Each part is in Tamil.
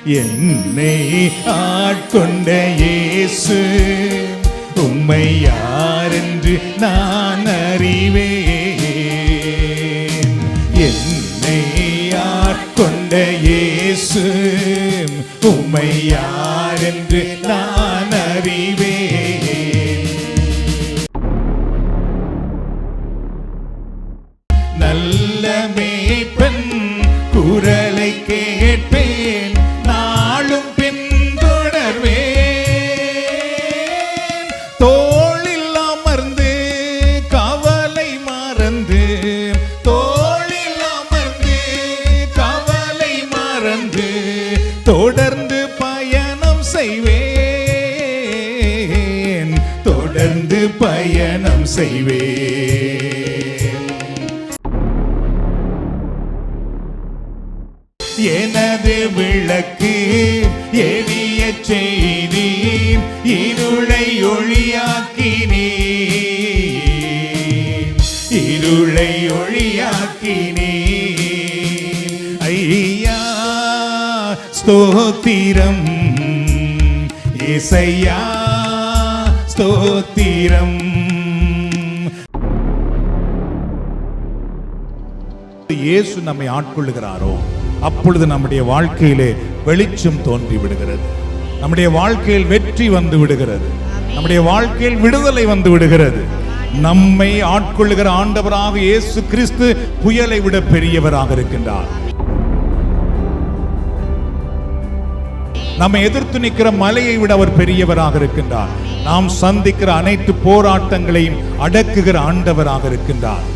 என்னை ஆட்கொண்ட இயேசு உம்மை யாரென்று நான் அறிவேன். என்னை ஆட்கொண்ட இயேசு உம்மை யாரென்று நான் அறிவேன். நல்ல மேய்ப்பன் குரலை கேட்பேன், நாளும் பின்தொடர்வேன். தோளில் அமர்ந்து கவலை மறந்து, தோளில் அமர்ந்து கவலை மறந்து தொடர்ந்து பயணம் செய்வேன், தொடர்ந்து பயணம் செய்வேன். எனது விளக்கு எரிய செய்தீர், இருளை ஒளியாக்கினீர், இருளை ஒளியாக்கினீர். ஐயா ஸ்தோத்திரம், இசையா ஸ்தோத்திரம். இயேசு நம்மை ஆட்கொள்ளுகிறாரோ அப்பொழுது நம்முடைய வாழ்க்கையிலே வெளிச்சம் தோன்றி விடுகிறது, நம்முடைய வாழ்க்கையில் வெற்றி வந்து விடுகிறது, நம்முடைய வாழ்க்கையில் விடுதலை வந்து விடுகிறது. நம்மை ஆட்கொள்ளுகிற ஆண்டவராக இயேசு கிறிஸ்து புயலை விட பெரியவராக இருக்கின்றார். நம்மை எதிர்த்து நிற்கிற மலையை விட அவர் பெரியவராக இருக்கின்றார். நாம் சந்திக்கிற அனைத்து போராட்டங்களையும் அடக்குகிற ஆண்டவராக இருக்கின்றார்.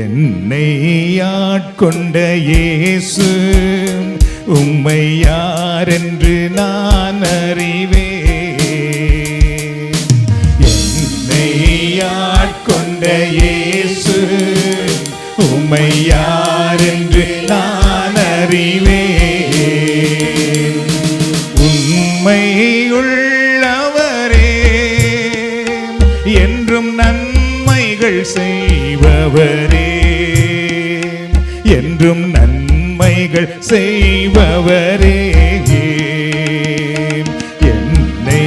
என்னை ஆட்கொண்ட இயேசு உம்மை யாரென்று நான் அறிவேன். என்னை ஆட்கொண்ட இயேசு உம்மை யாரென்று நான் அறிவேன். உண்மை உள்ளவரே, என்றும் நன்மைகள் செய்பவரே, என்றும் நன்மைகள் செய்பவரே. என்னை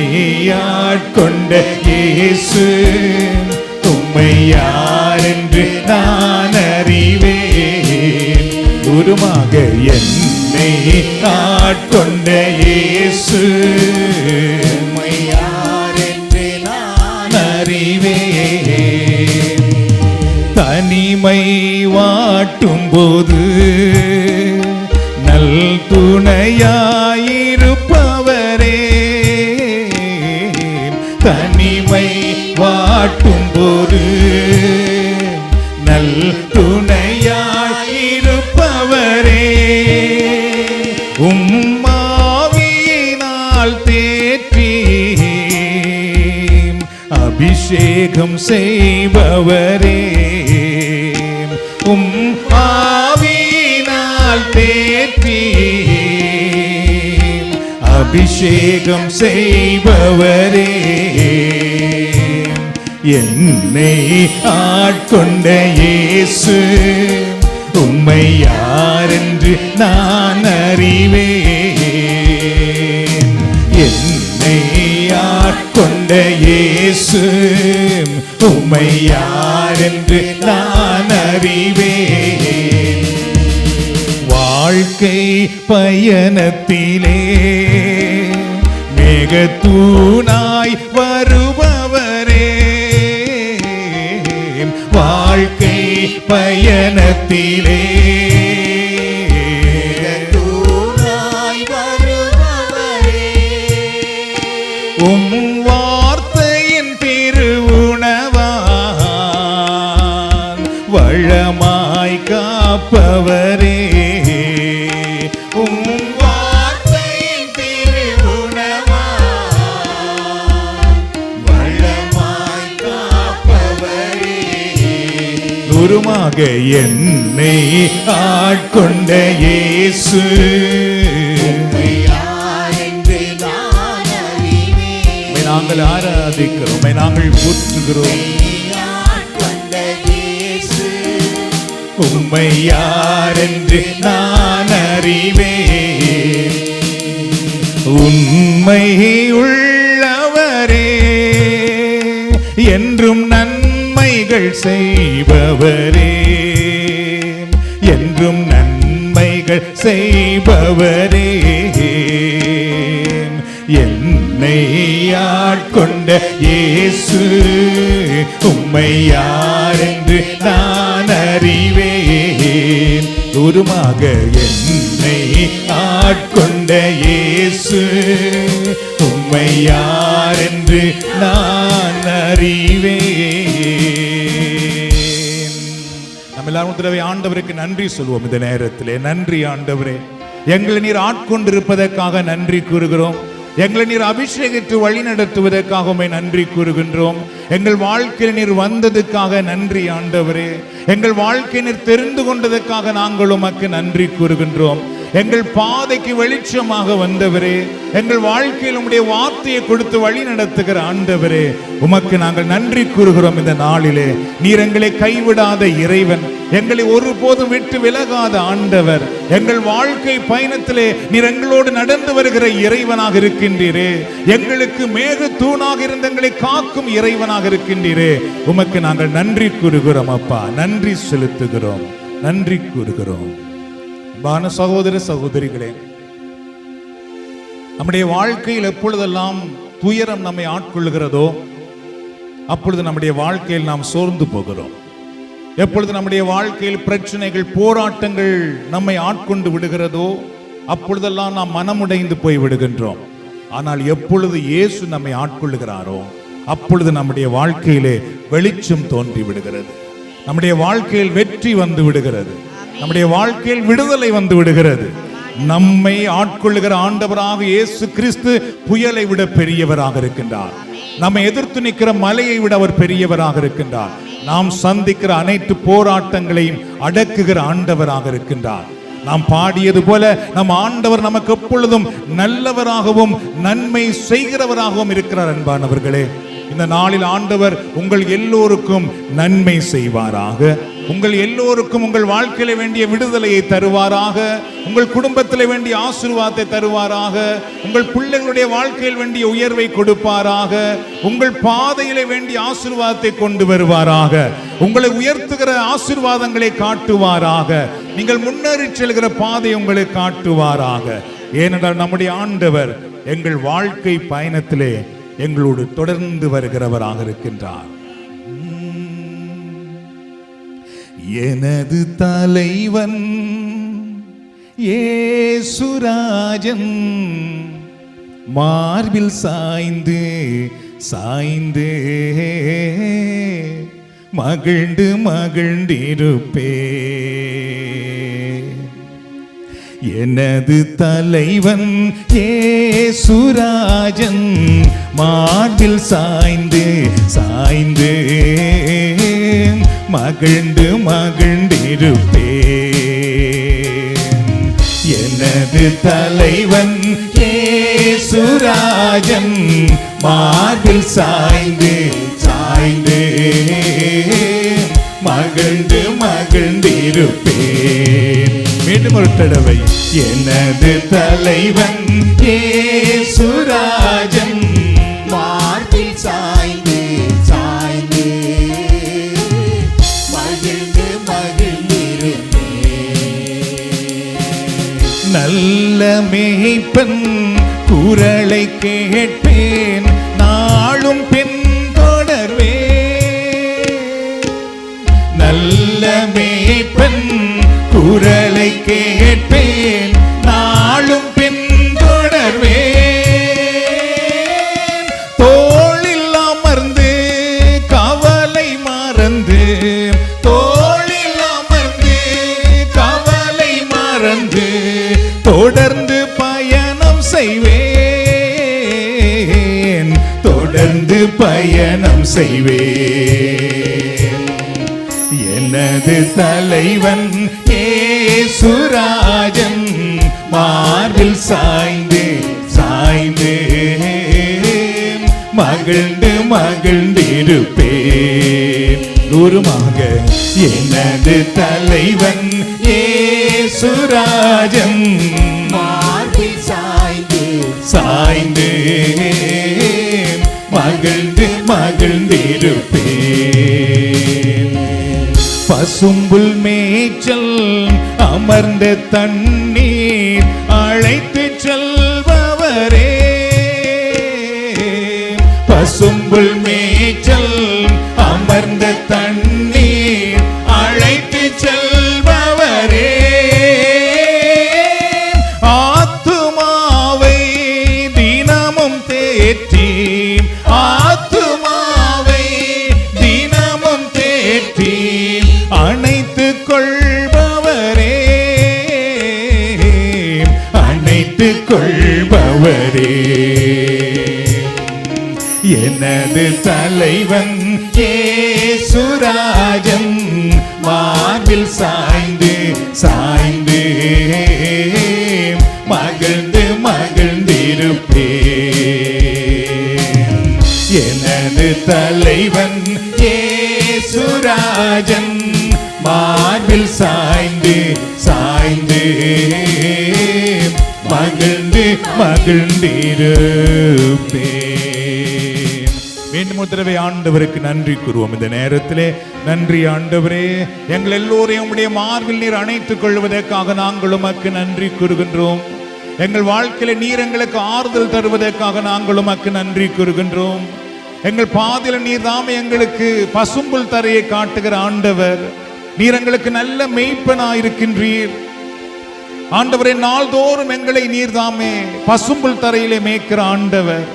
ஆட்கொண்ட இயேசு உம்மை யாரென்று நான் அறிவேன். உருமாக என்னை ஆட்கொண்ட இயேசு உம்மை யாரென்று நான் அறிவேன். தனிமை வாட்டும் போது நல் துணையாயிருப்பவரே, தனிமை வாட்டும் போது நல் துணையாயிருப்பவரே. உம்மாவியினால் தேற்றி அபிஷேகம் செய்பவரே, உம் ஆவியினால் தேற்றி அபிஷேகம் செய்பவரே. என்னை ஆட்கொண்ட இயேசு உம்மை யாரென்று நான் அறிவேன். என்னை ஆட்கொண்ட இயேசு உம்மை யாரென்று நான் அறிவேன். வாழ்க்கை பயணத்திலே மேகத்தூணாய் வருபவரே, வாழ்க்கை பயணத்திலே உம் வார்த்தையின் திருவுணவான் வளமாய் காப்பவரே, உம் வார்த்தையின் திருவுணவான் வளமாய் காப்பவரே. குருமாக என்னை ஆட்கொண்ட இயேசு நாங்கள் ஆராதிக்கிறோம், உம்மை நாங்கள் போற்றுகிறோம். உம்மை யார் என்று நான் அறிவேன், உண்மை உள்ளவரே, என்றும் நன்மைகள் செய்பவரே, என்றும் நன்மைகள் செய்பவரே, என்னை ஆட்கொண்ட இயேசு, உம்மை யார் என்று நான் அறிவேன். தூரமாக என்னை ஆட்கொண்ட இயேசு, உம்மை யார் என்று நான் அறிவேன். நம்ம எல்லாரும் தடவை ஆண்டவருக்கு நன்றி சொல்வோம் இந்த நேரத்திலே. நன்றி ஆண்டவரே, எங்களை நீர் ஆட்கொண்டிருப்பதற்காக நன்றி கூறுகிறோம். எங்களை நீர் அபிஷேகித்து வழி நடத்துவதற்காக உம்மை நன்றி கூறுகின்றோம். எங்கள் வாழ்க்கையில் நீர் வந்ததுக்காக நன்றி ஆண்டவரே. எங்கள் வாழ்க்கை நீர் தெரிந்து கொண்டதற்காக நாங்கள் உமக்கு நன்றி கூறுகின்றோம். எங்கள் பாதைக்கு வெளிச்சமாக வந்தவரே, எங்கள் வாழ்க்கையில் உம்முடைய வார்த்தையை கொடுத்து வழி நடத்துகிற ஆண்டவரே, உமக்கு நாங்கள் நன்றி கூறுகிறோம். இந்த நாளிலே நீர் எங்களை கைவிடாத இறைவன், எங்களை ஒருபோதும் விட்டு விலகாத ஆண்டவர், எங்கள் வாழ்க்கை பயணத்திலே நீர் எங்களோடு நடந்து வருகிற இறைவனாக இருக்கின்றீரே. எங்களுக்கு மேக தூணாக இருந்த எங்களை காக்கும் இறைவனாக இருக்கின்றீரே. உமக்கு நாங்கள் நன்றி கூறுகிறோம் அப்பா, நன்றி செலுத்துகிறோம், நன்றி கூறுகிறோம். அன்பான சகோதர சகோதரிகளே, நம்முடைய வாழ்க்கையில் எப்பொழுதெல்லாம் துயரம் நம்மை ஆட்கொள்கிறதோ அப்பொழுது நம்முடைய வாழ்க்கையில் நாம் சோர்ந்து போகிறோம். எப்பொழுது நம்முடைய வாழ்க்கையில் பிரச்சனைகள், போராட்டங்கள் நம்மை ஆட்கொண்டு விடுகிறதோ அப்பொழுதெல்லாம் நாம் மனமுடைந்து போய் விடுகின்றோம். ஆனால் எப்பொழுது இயேசு நம்மை ஆட்கொள்ளுகிறாரோ அப்பொழுது நம்முடைய வாழ்க்கையிலே வெளிச்சம் தோன்றி விடுகிறது, நம்முடைய வாழ்க்கையில் வெற்றி வந்து விடுகிறது, நம்முடைய வாழ்க்கையில் விடுதலை வந்து விடுகிறது. நம்மை ஆட்கொள்ளுகிற ஆண்டவராக இயேசு கிறிஸ்து புயலை விட பெரியவராக இருக்கின்றார். நம்மை எதிர்த்து நிற்கிற மலையை விட அவர் பெரியவராக இருக்கின்றார். நாம் சந்திக்கிற அனைத்து போராட்டங்களையும் அடக்குகிற ஆண்டவராக இருக்கின்றார். நாம் பாடியது போல நம் ஆண்டவர் நமக்கு எப்பொழுதும் நல்லவராகவும் நன்மை செய்கிறவராகவும் இருக்கிறார். அன்பானவர்களே, இந்த நாளில் ஆண்டவர் உங்கள் எல்லோருக்கும் நன்மை செய்வாராக. உங்கள் எல்லோருக்கும் உங்கள் வாழ்க்கையில வேண்டிய விடுதலையை தருவாராக. உங்கள் குடும்பத்தில் வேண்டிய ஆசீர்வாதத்தை தருவாராக. உங்கள் பிள்ளைகளுடைய வாழ்க்கையில் வேண்டிய உயர்வை கொடுப்பாராக. உங்கள் பாதையில வேண்டிய ஆசீர்வாதத்தை கொண்டு வருவாராக. உங்களை உயர்த்துகிற ஆசீர்வாதங்களை காட்டுவாராக. நீங்கள் முன்னேறி செல்கிற பாதை உங்களை காட்டுவாராக. ஏனென்றால் நம்முடைய ஆண்டவர் எங்கள் வாழ்க்கை பயணத்திலே எங்களோடு தொடர்ந்து வருகிறவராக இருக்கின்றார். எனது தலைவன் இயேசுராஜன் மார்பில் சாய்ந்து சாய்ந்து மகிழ்ந்து மகிழ்ந்திருப்பே. எனது தலைவன் இயேசுராஜன் மார்பில் சாய்ந்து சாய்ந்து மகிழ்ந்து மகிழ்ந்திருப்பேன். எனது தலைவன் இயேசுராஜன் மார்பில் சாய்ந்து சாய்ந்து மகிழ்ந்து மகிழ்ந்திருப்பேன். மீண்டும் ஒரு தடவை, எனது தலைவன் இயேசுராஜன் மார்பில் சாய்ந்து சாய்ந்து மகிழ்ந்து மகிழ்ந்திருப்பேன். நல்ல மேய்ப்பன் குரலை கேட்பேன், நாளும் பின்தொடர்வேன். நல்ல மேய்ப்பன் குரலை கேட்பேன், நாளும் பின்தொடர்வேன். தோளில் அமர்ந்து கவலை மறந்து, தோளில் அமர்ந்து கவலை மறந்து தொடர்ந்து பயணம் செய்வேன், தொடர்ந்து பயணம் செய்வேன். எனது தலைவன் இயேசுராஜன் மார்பில் சாய்ந்து சாய்ந்து மகிழ்ந்து மகிழ்ந்திருப்பேன். தூரமாக எனது தலைவன் இயேசுராஜன் மார்பில் சாய்ந்து சாய்ந்து மகிழ்ந்து மகிழ்ந்திருப்பேன். பசும்புல் மேய்ச்சல் அமர்ந்த தண்ணீர் அழைத்து செல்பவரே. பசும்புல் மேய்ச்சல் அமர்ந்த தண்ணீர் அழைத்து செல்பவரே. ஆத்துமாவை தினமும் தேற்றி ஆத்துமாவை தினமும் தேற்றி அணைத்துக் கொள்பவரே. அணைத்துக் கொள்பவரே. எனது தலைவன் இயேசுராஜன் மார்பில் சாய்ந்து சாய்ந்து மகிழ்ந்து மகிழ்ந்திருப்பேன். எனது தலைவன் இயேசுராஜன் மார்பில் சாய்ந்து சாய்ந்து மகிழ்ந்து மகிழ்ந்திருப்பேன். மீண்டும் ஒரு தடவை ஆண்டவருக்கு நன்றி கூறுவோம். இந்த நேரத்திலே நன்றி ஆண்டவரே, எங்கள் எல்லோரையும் உம்முடைய மார்பில் நீர் அணைத்துக் கொள்வதற்காக நாங்கள் உமக்கு நன்றி கூறுகின்றோம். எங்கள் வாழ்க்கையில நீர் எங்களுக்கு ஆறுதல் தருவதற்காக நாங்கள் உமக்கு நன்றி கூறுகின்றோம். எங்கள் பாதையில நீர் தாமே எங்களுக்கு பசும்புல் தரையை காட்டுகிற ஆண்டவர். நீர் எங்களுக்கு நல்ல மேய்ப்பனாய் இருக்கின்றீர் ஆண்டவரே. நாள்தோறும் எங்களை நீர் தாமே பசும்புல் தரையிலே மேய்க்கிற ஆண்டவர்.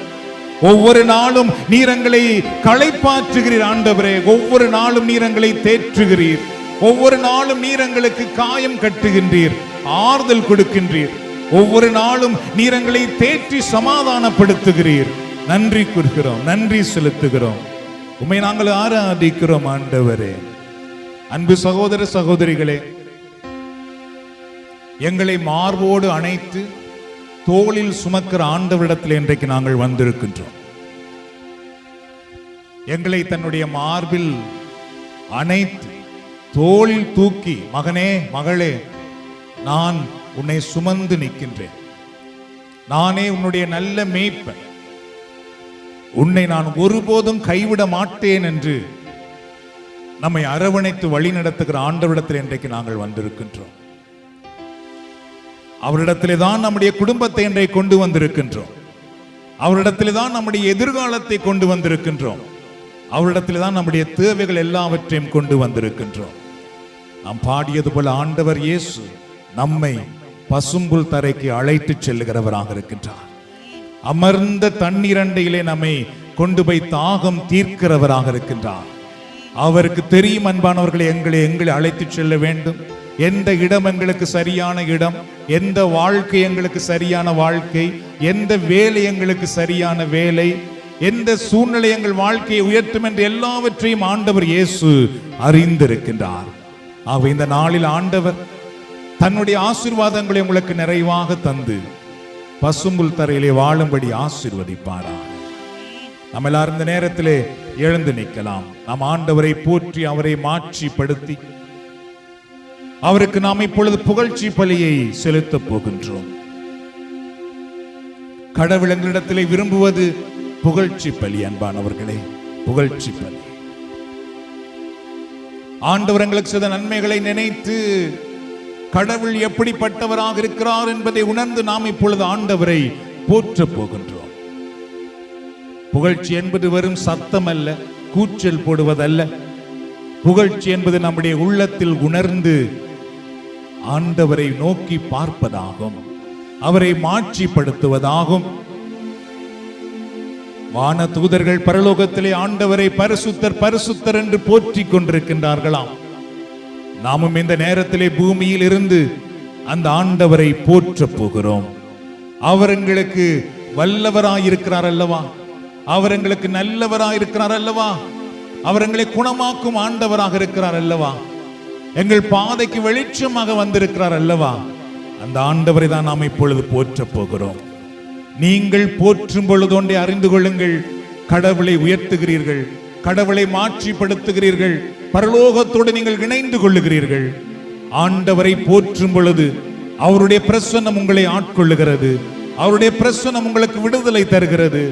ஒவ்வொரு நாளும் நீர் எங்களை களைப்பாற்றுகிறீர் ஆண்டவரே. ஒவ்வொரு நாளும் நீர் எங்களை தேற்றுகிறீர். ஒவ்வொரு நாளும் நீர் எங்களுக்கு காயம் கட்டுகின்றீர், ஆறுதல் கொடுக்கின்றீர். ஒவ்வொரு நாளும் நீர் எங்களை தேற்றி சமாதானப்படுத்துகிறீர். நன்றி கூறுகிறோம், நன்றி செலுத்துகிறோம். உம்மை நாங்கள் ஆராதிக்கிறோம் ஆண்டவரே. அன்பு சகோதர சகோதரிகளே, எங்களை மார்போடு அணைத்து தோளில் சுமக்கிற ஆண்டவரிடத்தில் இன்றைக்கு நாங்கள் வந்திருக்கின்றோம். எங்களை தன்னுடைய மார்பில் அணைத்து தோளில் தூக்கி, மகனே மகளே, நான் உன்னை சுமந்து நிற்கின்றேன், நானே உன்னுடைய நல்ல மேய்ப்பன், உன்னை நான் ஒருபோதும் கைவிட மாட்டேன் என்று நம்மை அரவணைத்து வழி நடத்துகிற ஆண்டவரிடத்தில் இன்றைக்கு நாங்கள் வந்திருக்கின்றோம். அவரிடத்திலே தான் நம்முடைய குடும்பத்தை இன்றைக்கு கொண்டு வந்திருக்கின்றோம். அவரிடத்திலே தான் நம்முடைய எதிர்காலத்தை கொண்டு வந்திருக்கின்றோம். அவரிடத்திலே தான் நம்முடைய தேவைகள் எல்லாவற்றையும் கொண்டு வந்திருக்கின்றோம். நாம் பாடியது போல ஆண்டவர் இயேசு நம்மை பசும்புல் தரைக்கு அழைத்து செல்லுகிறவராக இருக்கின்றார். அமர்ந்த தண்ணீரண்டையிலே நம்மை கொண்டு போய் தாகம் தீர்க்கிறவராக இருக்கின்றார். அவருக்கு தெரியும் அன்பானவர்களை, எங்களை அழைத்து செல்ல வேண்டும். எந்த இடம் எங்களுக்கு சரியான இடம், எந்த வாழ்க்கை எங்களுக்கு சரியான வாழ்க்கை, எந்த வேலை எங்களுக்கு சரியான வேலை, எந்த சூழ்நிலை எங்கள் வாழ்க்கையை உயர்த்தும் என்று எல்லாவற்றையும் ஆண்டவர் இயேசு அறிந்திருக்கின்றார். ஆக இந்த நாளில் ஆண்டவர் தன்னுடைய ஆசீர்வாதங்களை உங்களுக்கு நிறைவாக தந்து பசும்புல் தரையிலே வாழும்படி ஆசீர்வதிப்பாரா. நம்ம எல்லாரும் இந்த நேரத்திலே எழுந்து நிற்கலாம். நாம் ஆண்டவரை போற்றி அவரை மாட்சிப்படுத்தி அவருக்கு நாம் இப்பொழுது புகழ்ச்சி பலியை செலுத்த போகின்றோம். கடவுள் எங்களிடத்திலே விரும்புவது புகழ்ச்சி பலி. அன்பானவர்களே, புகழ்ச்சி பலி. ஆண்டவர் எங்களுக்கு செய்த நன்மைகளை நினைத்து கடவுள் எப்படிப்பட்டவராக இருக்கிறார் என்பதை உணர்ந்து நாம் இப்பொழுது ஆண்டவரை போற்ற போகின்றோம். புகழ்ச்சி என்பது வெறும் சத்தம் அல்ல, கூச்சல் போடுவதல்ல. புகழ்ச்சி என்பது நம்முடைய உள்ளத்தில் உணர்ந்து ஆண்டவரை நோக்கி பார்ப்பதாகும், அவரை மாட்சிப்படுத்துவதாகும். வான தூதர்கள் பரலோகத்திலே ஆண்டவரை பரிசுத்தர் பரிசுத்தர் என்று போற்றிக் கொண்டிருக்கின்றார்களாம். நாமும் இந்த நேரத்திலே பூமியில் இருந்து அந்த ஆண்டவரை போற்ற போகிறோம். அவர் எங்களுக்கு வல்லவராயிருக்கிறார் அல்லவா, அவர் எங்களுக்கு நல்லவராயிருக்கிறார் அல்லவா, அவர் எங்களை குணமாக்கும் ஆண்டவராக இருக்கிறார் அல்லவா, எங்கள் பாதைக்கு வெளிச்சமாக வந்திருக்கிறார் அல்லவா. அந்த ஆண்டவரை தான் நாம் இப்பொழுது போற்ற போகிறோம். நீங்கள் போற்றும் பொழுது ஒன்றை அறிந்து கொள்ளுங்கள், கடவுளை உயர்த்துகிறீர்கள், கடவுளை மாற்றிப்படுத்துகிறீர்கள், பரலோகத்தோடு நீங்கள் இணைந்து கொள்ளுகிறீர்கள். ஆண்டவரை போற்றும் பொழுது அவருடைய பிரசன்னம் உங்களை ஆட்கொள்ளுகிறது. அவருடைய பிரசன்னம் உங்களுக்கு விடுதலை தருகிறது.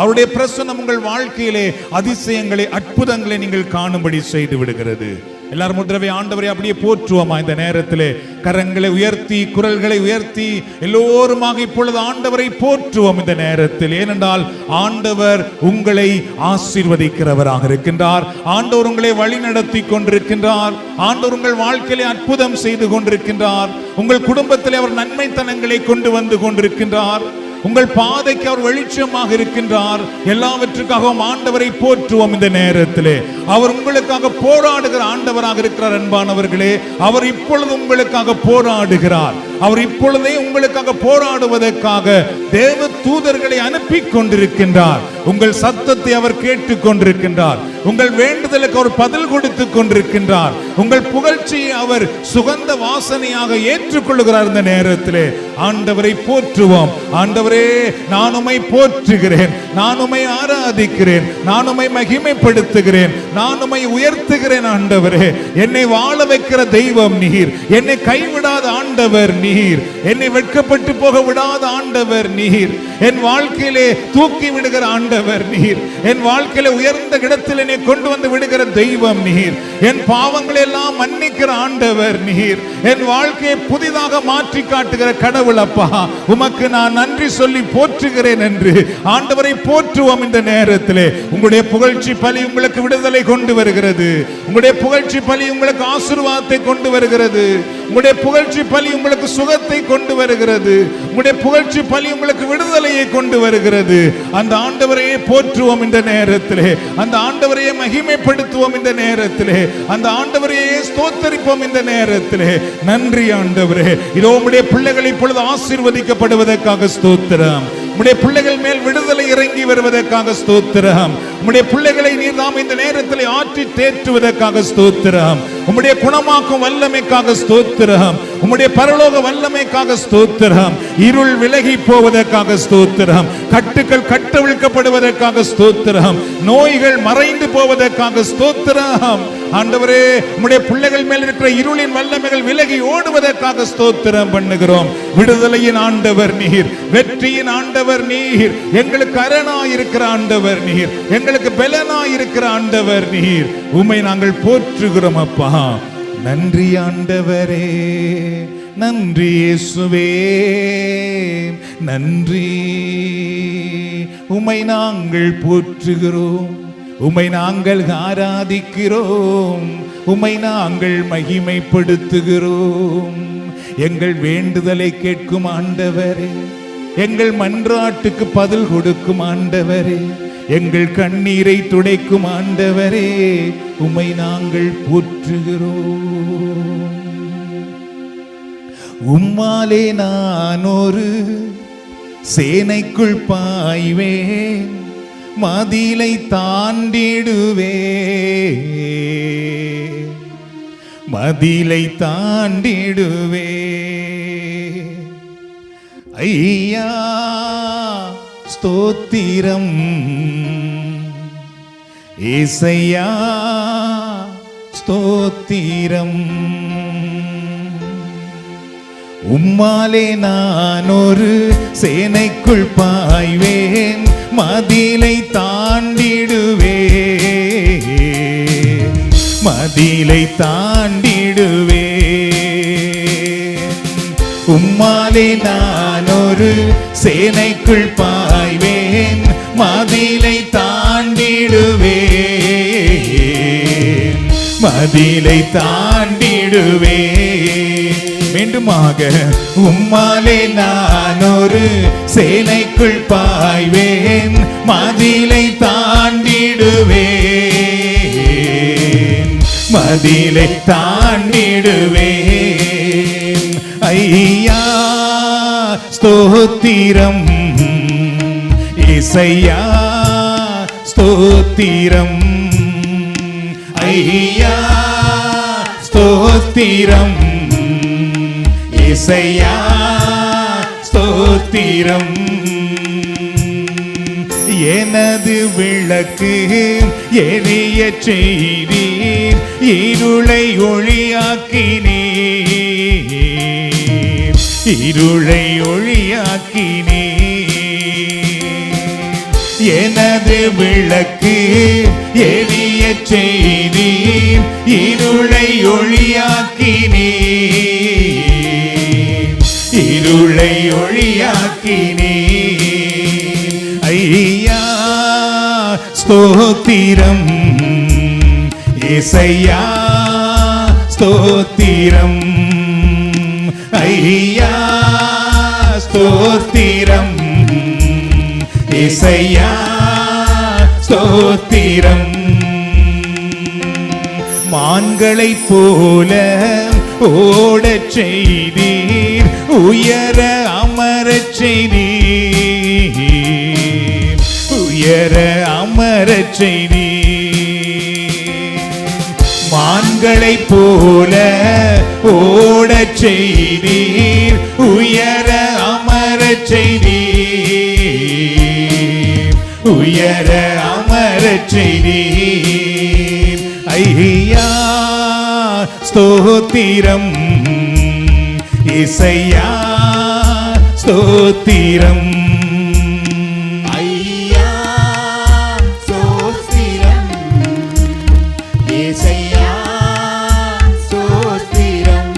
அவருடைய பிரசன்னம் உங்கள் வாழ்க்கையிலே அதிசயங்களை, அற்புதங்களை நீங்கள் காணும்படி செய்து விடுகிறது. எல்லாரும் முதிரவை ஆண்டவரை அப்படியே போற்றுவோமா? இந்த நேரத்திலே கரங்களை உயர்த்தி, குரல்களை உயர்த்தி எல்லோருமாக இப்பொழுது ஆண்டவரை போற்றுவோம் இந்த நேரத்தில். ஏனென்றால் ஆண்டவர் உங்களை ஆசீர்வதிக்கிறவராக இருக்கின்றார். ஆண்டவர் உங்களை வழி நடத்தி கொண்டிருக்கின்றார். ஆண்டவர் உங்கள் வாழ்க்கையிலே அற்புதம் செய்து கொண்டிருக்கின்றார். உங்கள் குடும்பத்திலே அவர் நன்மைத்தனங்களை கொண்டு வந்து கொண்டிருக்கின்றார். உங்கள் பாதைக்கு அவர் வெளிச்சமாக இருக்கின்றார். எல்லாவற்றுக்காகவும் ஆண்டவரை போற்றுவோம் இந்த நேரத்திலே. அவர் உங்களுக்காக போராடுகிற ஆண்டவராக இருக்கிறார். அன்பானவர்களே, அவர் இப்பொழுது உங்களுக்காக போராடுகிறார். அவர் இப்பொழுதே உங்களுக்காக போராடுவதற்காக தேவ தூதர்களை அனுப்பி கொண்டிருக்கின்றார். உங்கள் சத்தத்தை அவர் கேட்டுக் கொண்டிருக்கின்றார். உங்கள் வேண்டுதலுக்கு அவர் பதில் கொடுத்து கொண்டிருக்கின்றார். உங்கள் புகழ்ச்சியை அவர் சுகந்த வாசனையாக ஏற்றுக்கொள்கிறார். இந்த நேரத்திலே ஆண்டவரை போற்றுவோம். ஆண்டவரே, நான் உம்மை போற்றுகிறேன், நான் உம்மை ஆராதிக்கிறேன், நான் உம்மை மகிமைப்படுத்துகிறேன், நான் உம்மை உயர்த்துகிறேன். ஆண்டவரே, என்னை வாழ வைக்கிற தெய்வம் நீர், என்னை கைவிடாத ஆண்டவர் நீர், என்னை வெட்கப்பட்டு போக விடாத ஆண்டவர் நீர், என் வாழ்க்கையிலே தூக்கி விடுகிற ஆண்டவர் நீர், என் வாழ்க்கையிலே உயர்ந்த இடத்தில் என்னை கொண்டு வந்து விடுகிற தெய்வம் நீர், என் பாவங்களை எல்லாம் மன்னிக்கிற ஆண்டவர் நீர், என் வாழ்க்கையை புதிதாக மாற்றி காட்டுகிற கடவுள் அப்பா, உமக்கு நான் நன்றி சொல்லி போற்றுகிறேன் என்று ஆண்டவரை போற்றுவோம் இந்த நேரத்திலே. உங்களுடைய புகழ்ச்சி பலி உங்களுக்கு விடுதலை கொண்டு வருகிறது. உங்களுடைய புகழ்ச்சி பலி உங்களுக்கு ஆசீர்வாதத்தை கொண்டு வருகிறது. உங்களுடைய புகழ்ச்சி பலி உங்களுக்கு சுகத்தை கொண்டு வருகிறது. உங்களுடைய புகழ்ச்சி பலி உங்களுக்கு விடுதலையை கொண்டு வருகிறது. அந்த ஆண்டவரையே போற்றுவோம் இந்த நேரத்திலே. அந்த ஆண்டவரையே மகிமைப்படுத்துவோம் இந்த நேரத்திலே. அந்த ஆண்டவரையே ஸ்தோத்தரிப்போம் இந்த நேரத்திலே. நன்றி ஆண்டவரே. இதோ உம்முடைய பிள்ளைகள் இப்பொழுது ஆசீர்வதிக்கப்படுவதற்காக ஸ்தோத்திரம். உம்முடைய பிள்ளைகள் மேல் விடுதலை இறங்கி வருவதற்காக ஸ்தோத்திரம். உம்முடைய பிள்ளைகளை நீர் நாம் இந்த நேரத்தில் ஆற்றி தேற்றுவதற்காக ஸ்தோத்திரம். உம்முடைய குணமாக்கும் வல்லமைக்காக ஸ்தோத்திரம். உம்முடைய பரலோக வல்லமைக்காக ஸ்தோத்திரம். இருள் விலகி போவதற்காக ஸ்தோத்திரம். கட்டுக்கள் கட்டவிழ்க்கப்படுவதற்காக ஸ்தோத்திரம். நோய்கள் மறைந்து போவதற்காக ஸ்தோத்திரம். ஆண்டவரே, உம்முடைய பிள்ளைகள் மேல் இருக்கிற இருளின் வல்லமைகள் விலகி ஓடுவதற்காக ஸ்தோத்திரம் பண்ணுகிறோம். விடுதலையின் ஆண்டவர் நீர், வெற்றியின் ஆண்டவர் நீர், எங்களுக்கு அரணாய் இருக்கிற ஆண்டவர் நீர், எங்களுக்கு பலனாய் இருக்கிற ஆண்டவர் நீர். உம்மை நாங்கள் போற்றுகிறோம் அப்பா. நன்றி ஆண்டவரே, நன்றி இயேசுவே, நன்றி. உம்மை நாங்கள் போற்றுகிறோம், உம்மை நாங்கள் ஆராதிக்கிறோம், உம்மை நாங்கள் மகிமைப்படுத்துகிறோம். எங்கள் வேண்டுதலை கேட்கும் ஆண்டவரே, எங்கள் மன்றாட்டுக்கு பதில் கொடுக்கும் ஆண்டவரே, எங்கள் கண்ணீரை துடைக்கும் ஆண்டவரே, உம்மை நாங்கள் போற்றுகிறோம். உம்மாலே நான் ஒரு சேனைக்குள் பாய்வேன், மதிலை தாண்டிடுவே, மதிலை தாண்டிடுவே. ஐயா ஸ்தோத்திரம், ஏசையா ஸ்தோத்திரம். உம்மாலே நான் ஒரு சேனைக்குள் பாய்வேன், மதிலை தாண்டிடுவே, மதிலை தாண்டிடுவே. உம்மாலே நான் ஒரு சேனைக்குள் பாய்வேன், மதிலை தாண்டிடுவே, மதிலை தாண்டிடுவே. மீண்டுமாக, உம்மாலே நான் ஒரு சேனைக்குள் பாய்வேன், மதிலை தாண்டிடுவே, மதிலை தாண்டிடுவே. ஐயா ஸ்தோத்திரம், இசையா ஸ்தோத்திரம். ஐயா ஸ்தோத்திரம், இசையா ஸ்தோத்திரம். எனது விளக்கு எரிய செய்தீர், இருளை ஒளியாக்கினீர், இருளை ஒளியாக்கினீர். எனது விளக்கு எரிய செய்தீர், இருளை ஒளியாக்கினீர், இருளை ஒளியாக்கினீர். ஐயா ஸ்தோத்திரம், ஏசையா ஸ்தோத்திரம், ஐயா ஸ்தோத்திரம், ஏசையா ஸ்தோத்திரம். மான்களைப் போல ஓடச் செய்தீர், உயர அமரச் செய்தீர், உயர அமரச் செய்தீர். மான்களைப் போல ஓடச் செய்தீர், உயர அமரச் செய்தீர், உயர அமரச் செய்தீர். ஐயா ஸ்தோத்திரம், இசையா ஸ்தோத்திரம். ஐயா ஸ்தோத்திரம், இசையா ஸ்தோத்திரம்.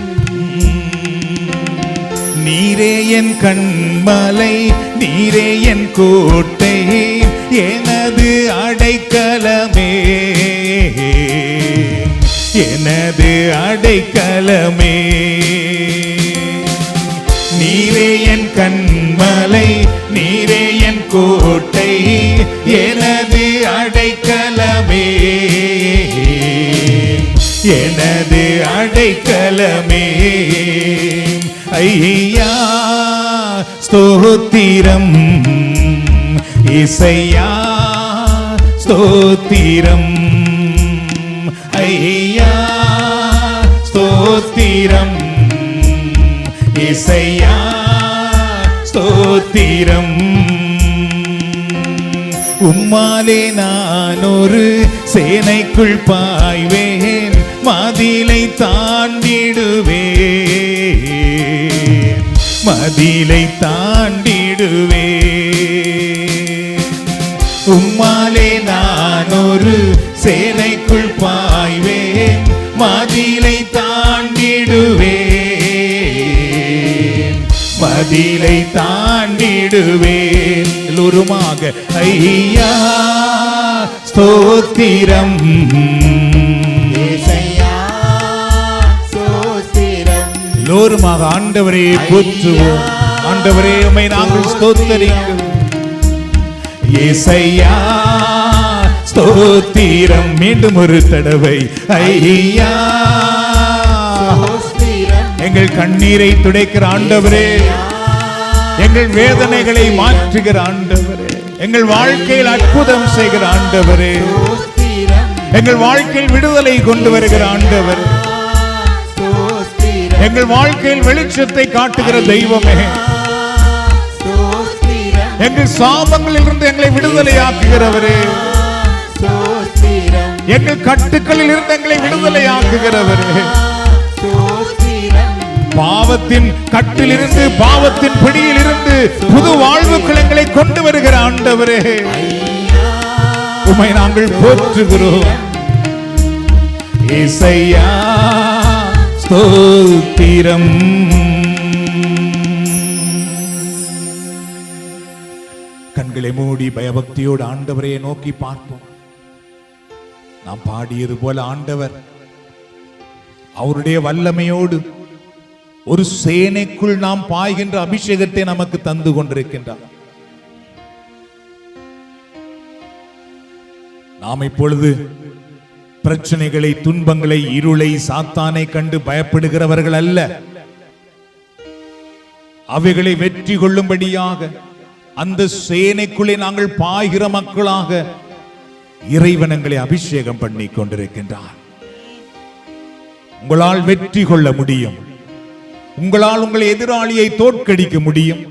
நீரே என் கண்மலை, நீரே என் கோட்டை, எனது அடைக்கலமே, எனது அடைக்கலமே. நீரே என் கண்மலை, நீரே என் கோட்டை, எனது அடைக்கலமே, எனது அடைக்கலமே. ஐயா ஸ்தோத்திரம், இசையா ஸ்தோத்திரம், ஐயா ஸ்தோத்திரம், இசையா ஸ்தோத்திரம். உம்மாலே நான் ஒரு சேனைக்குள் பாய்வேன், மதிலை தாண்டிடுவேன், மதிலை தாண்டிடுவேன். உம்மாலே நான் ஒரு சேனைக்குள் பாய்வேன், மதிலை தாண்டிடுவேன், மதிலை தாண்டிடுவேன். எல்லோருமாக ஐயா ஸ்தோத்திரம், இசையா ஸ்தோத்திரம். எல்லோருமாக ஆண்டவரே போற்றுவோம். ஆண்டவரே உம்மை நாங்கள் ஸ்தோத்தரிக்கிறோம். இசையா ஸ்தோத்திரம். மீண்டும் ஒரு தடவை ஐயா ஸ்தோத்திரம். எங்கள் கண்ணீரை துடைக்கிற ஆண்டவரே, எங்கள் வேதனைகளை மாற்றுகிற ஆண்டவரே, எங்கள் வாழ்க்கையில் அற்புதம் செய்கிற ஆண்டவரே, ஸ்தோத்திரம். எங்கள் வாழ்க்கையில் விடுதலை கொண்டு வருகிற ஆண்டவர், ஸ்தோத்திரம். எங்கள் வாழ்க்கையில் வெளிச்சத்தை காட்டுகிற தெய்வமே, ஸ்தோத்திரம். எங்கள் சாபங்களில் இருந்து எங்களை விடுதலை ஆக்குகிறவரே, ஸ்தோத்திரம். எங்கள் கட்டுக்களில் இருந்து எங்களை விடுதலை ஆக்குகிறவரே, ஸ்தோத்திரம். பாவத்தின் கட்டிலிருந்து, பாவத்தின் பிடியில் இருந்து புது வாழ்வுக்குள் எங்களை கொண்டு வருகிற ஆண்டவரே, உம்மை நாங்கள் போற்றுகிறோம். இசையா ஸ்தோத்திரம். கண்களை மூடி பயபக்தியோடு ஆண்டவரை நோக்கி பார்ப்போம். நாம் பாடியது போல ஆண்டவர் அவருடைய வல்லமையோடு ஒரு சேனைக்குள் நாம் பாய்கின்ற அபிஷேகத்தை நமக்கு தந்து கொண்டிருக்கின்றார். நாம் இப்பொழுது பிரச்சனைகளை, துன்பங்களை, இருளை, சாத்தானை கண்டு பயப்படுகிறவர்கள் அல்ல. அவைகளை வெற்றி கொள்ளும்படியாக அந்த சேனைக்குள்ளே நாங்கள் பாய்கிற மக்களாக இறைவனங்களை அபிஷேகம் பண்ணி கொண்டிருக்கின்றார். உங்களால் வெற்றி கொள்ள முடியும். உங்களால் உங்கள் எதிராளியை தோற்கடிக்க முடியும்.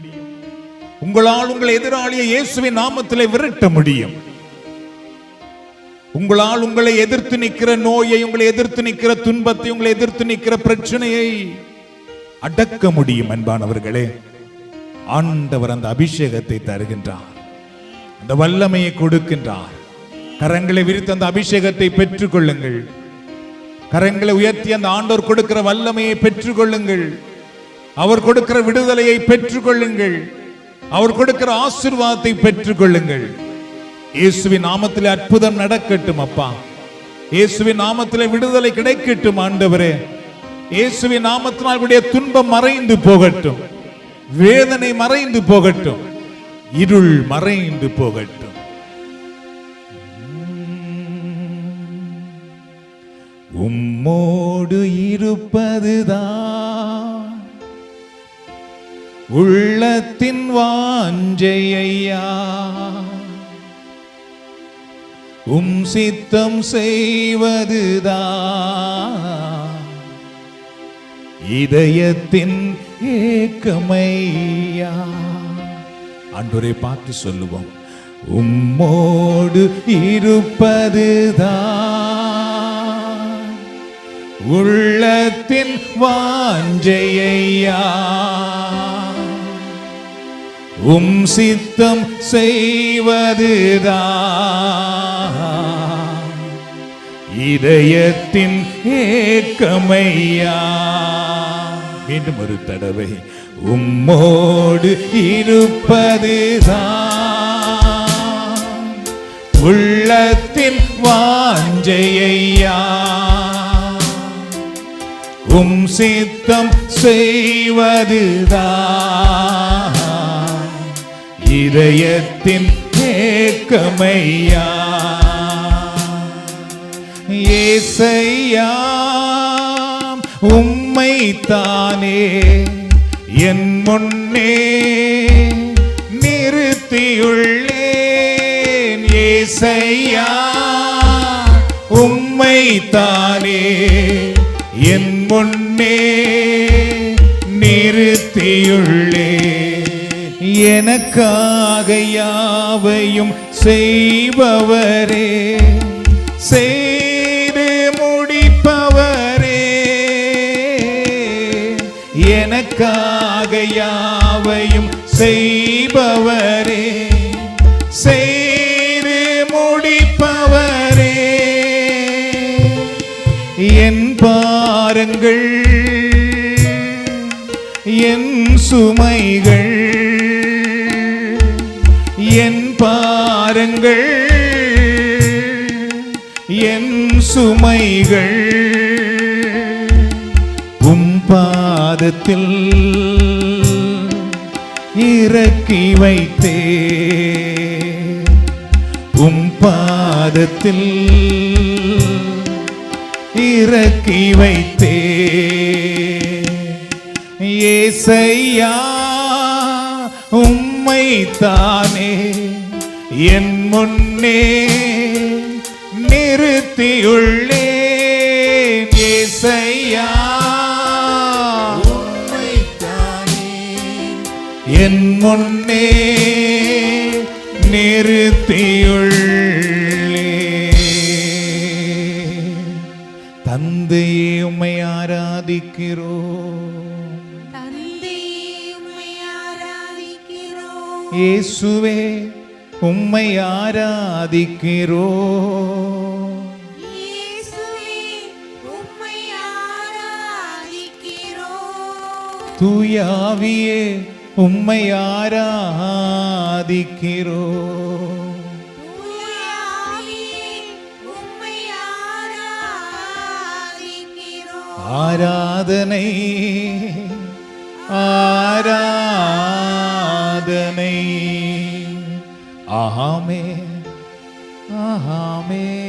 உங்களால் உங்கள் எதிராளியை இயேசுவின் நாமத்திலே விரட்ட முடியும். உங்களால் உங்களை எதிர்த்து நிற்கிற நோயை, உங்களை எதிர்த்து நிற்கிற துன்பத்தை, உங்களை எதிர்த்து நிற்கிற பிரச்சனையை அடக்க முடியும். அன்பானவர்களே, ஆண்டவர் அந்த அபிஷேகத்தை தருகின்றார், அந்த வல்லமையை கொடுக்கின்றார். கரங்களை விரித்து அந்த அபிஷேகத்தை பெற்றுக் கொள்ளுங்கள். கரங்களை உயர்த்தி அந்த ஆண்டவர் கொடுக்கிற வல்லமையை பெற்றுக் கொள்ளுங்கள். அவர் கொடுக்கிற விடுதலையை பெற்றுக் கொள்ளுங்கள். அவர் கொடுக்கிற ஆசீர்வாதத்தை பெற்றுக் கொள்ளுங்கள். இயேசுவின் நாமத்திலே அற்புதம் நடக்கட்டும் அப்பா. இயேசுவின் நாமத்திலே விடுதலை கிடைக்கட்டும் ஆண்டவரே. இயேசுவின் நாமத்தினால் உடைய துன்பம் மறைந்து போகட்டும், வேதனை மறைந்து போகட்டும், இருள் மறைந்து போகட்டும். உம்மோடு இருப்பதுதான் உள்ளத்தின் வாஞ்சை ஐயா. சித்தம் செய்வதுதான் இதயத்தின் ஏக்கமையா. ஆண்டவரை பார்த்து சொல்லுவோம், உம்மோடு இருப்பதுதான் உள்ளத்தின் வாஞ்சையா. சித்தம் செய்வதுதான் இதயத்தின் ஏக்கமையா. மீண்டும் ஒரு தடவை, உம்மோடு இருப்பதுதான் உள்ளத்தின் வாஞ்சையா. சித்தம் செய்வதுதான் இதயத்தின் ஏக்கமையா. ஏசையா உம்மைத்தானே என் முன்னே நிறுத்தியுள்ளேன். ஏசையா உம்மைத்தானே என் முன்னே நிறுத்தியுள்ளேன். எனக்காக யாவையும் செய்பவரே, செய்து முடிப்பவரே. எனக்காக யாவையும் செய்பவரே, செய்து முடிப்பவரே. என் பாரங்கள் என் சுமைகள், என் பாரங்கள் என் சுமைகள் பாதத்தில் இறக்கி வைத்தே. பாதத்தில் இறக்கி வைத்தே. ஏசையா உம்மைத்தானே என் முன்னே நிறுத்தியுள்ளேன். ஏசையா உம்மைத்தானே என் முன்னே நிறுத்தியுள்ளேன். தந்தையே உம்மை ஆராதிக்கிறோம், இயேசுவே உம்மை ஆராதிக்கிறோம், தூய ஆவியே உம்மை ஆராதிக்கிறோம். ஆராதனை ஆராதனை. ஆமென் ஆமென்.